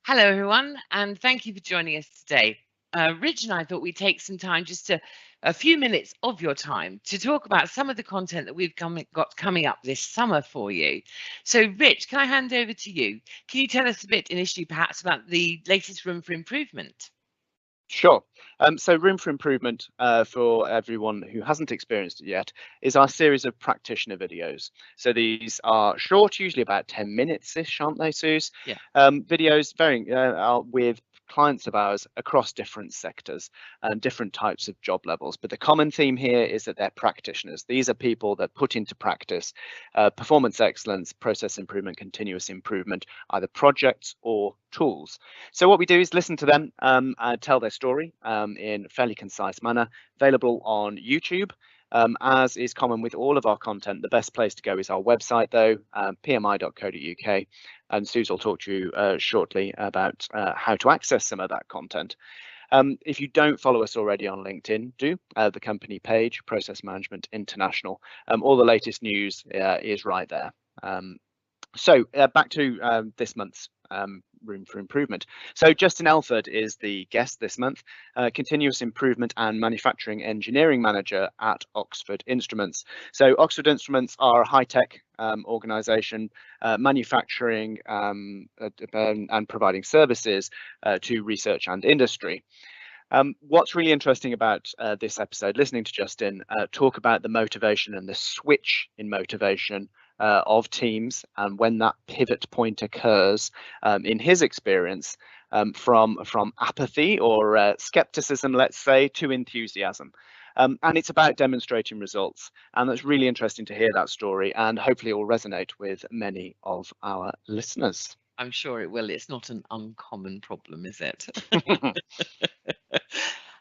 Hello, everyone, and thank you for joining us today. Rich and I thought we'd take some time, just a few minutes of your time, to talk about some of the content that we've got coming up this summer for you. So, Rich, can I hand over to you? Can you tell us a bit initially, perhaps, about the latest Room for Improvement? Sure. So Room for Improvement, for everyone who hasn't experienced it yet, is our series of practitioner videos. So these are short, usually about 10 minutes-ish, aren't they, Suze? Yeah. Videos varying with clients of ours across different sectors and different types of job levels. But the common theme here is that they're practitioners. These are people that put into practice performance excellence, process improvement, continuous improvement, either projects or tools. So what we do is listen to them tell their story in a fairly concise manner, available on YouTube. As is common with all of our content, the best place to go is our website, though, pmi.co.uk. And Suze will talk to you shortly about how to access some of that content. If you don't follow us already on LinkedIn, do. The company page, Process Management International. All the latest news is right there. So back to this month's Room for Improvement. So Justin Elford is the guest this month, Continuous Improvement and Manufacturing Engineering Manager at Oxford Instruments. So Oxford Instruments are a high-tech organisation manufacturing and providing services to research and industry. What's really interesting about this episode, listening to Justin talk about the motivation and the switch in motivation of teams, and when that pivot point occurs, in his experience, from apathy or skepticism, let's say, to enthusiasm. And it's about demonstrating results. And that's really interesting to hear that story, and hopefully it will resonate with many of our listeners. I'm sure it will. It's not an uncommon problem, is it?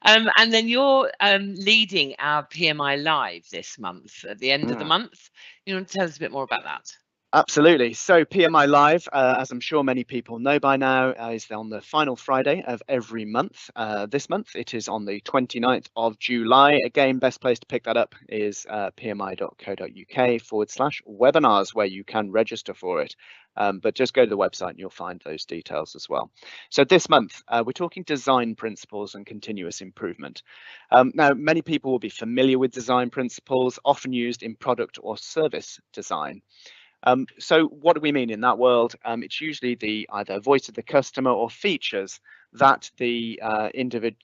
And then you're leading our PMI Live this month, at the end of the month. You want to tell us a bit more about that? Absolutely. So PMI Live, as I'm sure many people know by now, is on the final Friday of every month. This month it is on the 29th of July. Again, best place to pick that up is pmi.co.uk/webinars, where you can register for it. But just go to the website and you'll find those details as well. So this month, we're talking design principles and continuous improvement. Now, many people will be familiar with design principles, often used in product or service design. So what do we mean in that world? It's usually the either voice of the customer or features that the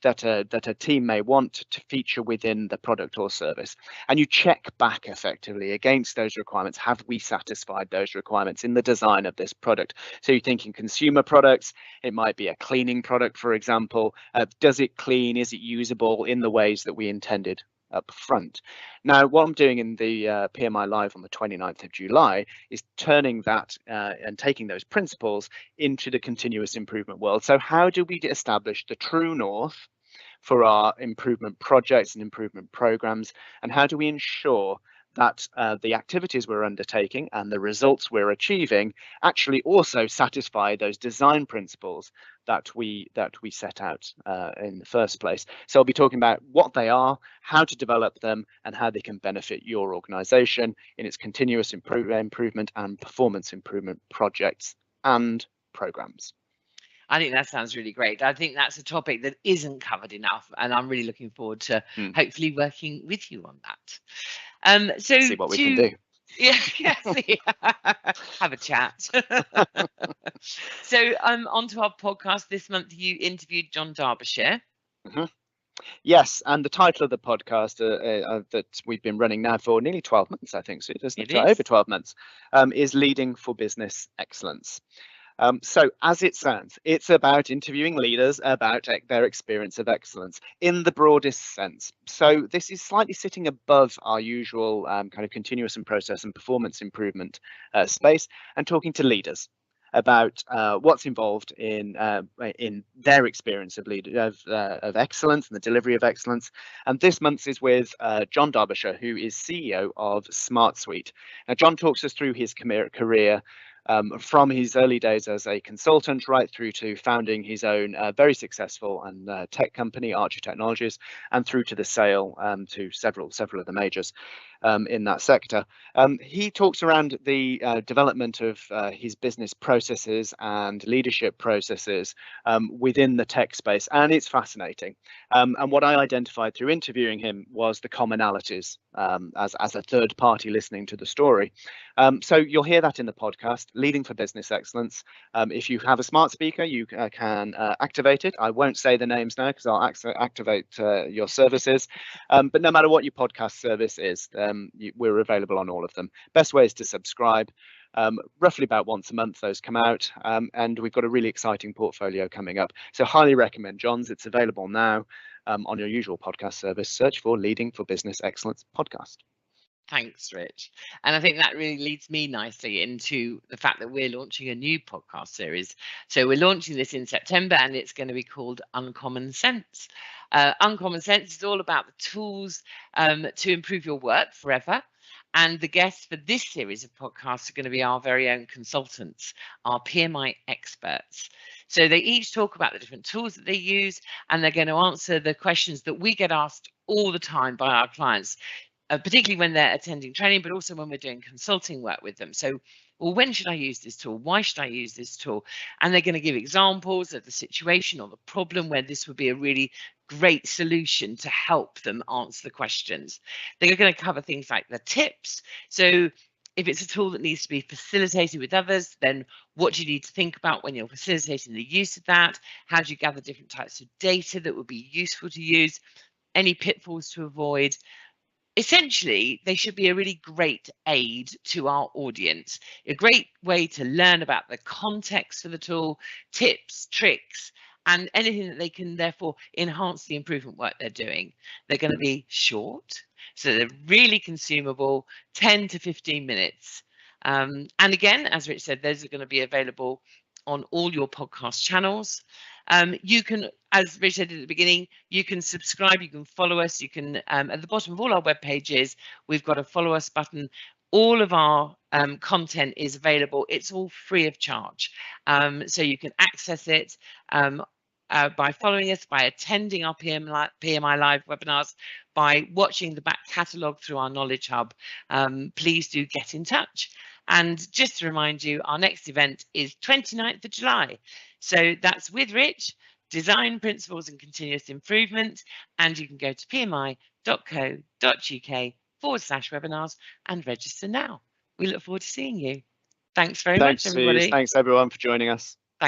that a team may want to feature within the product or service, and you check back effectively against those requirements. Have we satisfied those requirements in the design of this product? So you're thinking consumer products, it might be a cleaning product, for example. Does it clean? Is it usable in the ways that we intended up front? Now, what I'm doing in the PMI Live on the 29th of July is turning that and taking those principles into the continuous improvement world. So how do we establish the true north for our improvement projects and improvement programs, and how do we ensure that the activities we're undertaking and the results we're achieving actually also satisfy those design principles that we set out in the first place? So I'll be talking about what they are, how to develop them, and how they can benefit your organization in its continuous improvement and performance improvement projects and programs. I think that sounds really great. I think that's a topic that isn't covered enough, and I'm really looking forward to hopefully working with you on that. So see what we can do. Yeah, have a chat. So onto our podcast this month, you interviewed John Derbyshire. Yes, and the title of the podcast that we've been running now for nearly 12 months, I think, so isn't it? Over 12 months, is Leading for Business Excellence. So as it sounds, it's about interviewing leaders about their experience of excellence in the broadest sense. So this is slightly sitting above our usual kind of continuous and process and performance improvement space, and talking to leaders about what's involved in their experience of excellence and the delivery of excellence. And this month's is with John Derbyshire, who is CEO of SmartSuite. Now, John talks us through his career from his early days as a consultant right through to founding his own very successful and tech company, Archer Technologies, and through to the sale to several of the majors. in that sector. He talks around the development of his business processes and leadership processes within the tech space, and it's fascinating. And what I identified through interviewing him was the commonalities as a third party listening to the story. So you'll hear that in the podcast, Leading for Business Excellence. If you have a smart speaker, you can activate it. I won't say the names now because I'll activate your services. But no matter what your podcast service is, we're available on all of them. Best way is to subscribe. Roughly about once a month those come out, and we've got a really exciting portfolio coming up. So highly recommend John's. It's available now on your usual podcast service. Search for Leading for Business Excellence podcast. Thanks, Rich. And I think that really leads me nicely into the fact that we're launching a new podcast series. So we're launching this in September, and it's going to be called Uncommon Sense. Uncommon Sense is all about the tools to improve your work forever. And the guests for this series of podcasts are going to be our very own consultants, our PMI experts. So they each talk about the different tools that they use, and they're going to answer the questions that we get asked all the time by our clients, particularly when they're attending training, but also when we're doing consulting work with them. So, well, when should I use this tool? Why should I use this tool? And they're going to give examples of the situation or the problem where this would be a really great solution to help them answer the questions. They're going to cover things like the tips. So if it's a tool that needs to be facilitated with others, then what do you need to think about when you're facilitating the use of that? How do you gather different types of data that would be useful to use? Any pitfalls to avoid? Essentially, they should be a really great aid to our audience, a great way to learn about the context of the tool, tips, tricks, and anything that they can therefore enhance the improvement work they're doing. They're going to be short, so they're really consumable, 10 to 15 minutes. And again, as Rich said, those are going to be available on all your podcast channels. You can, as Rich said at the beginning, you can subscribe, you can follow us, you can, at the bottom of all our web pages, we've got a follow us button. All of our content is available. It's all free of charge. So you can access it by following us, by attending our PMI Live webinars, by watching the back catalogue through our Knowledge Hub. Please do get in touch. And just to remind you, our next event is 29th of July. So that's with Rich, Design Principles and Continuous Improvement. And you can go to pmi.co.uk/webinars and register now. We look forward to seeing you. Thanks very much, everybody. Thanks, everyone, for joining us.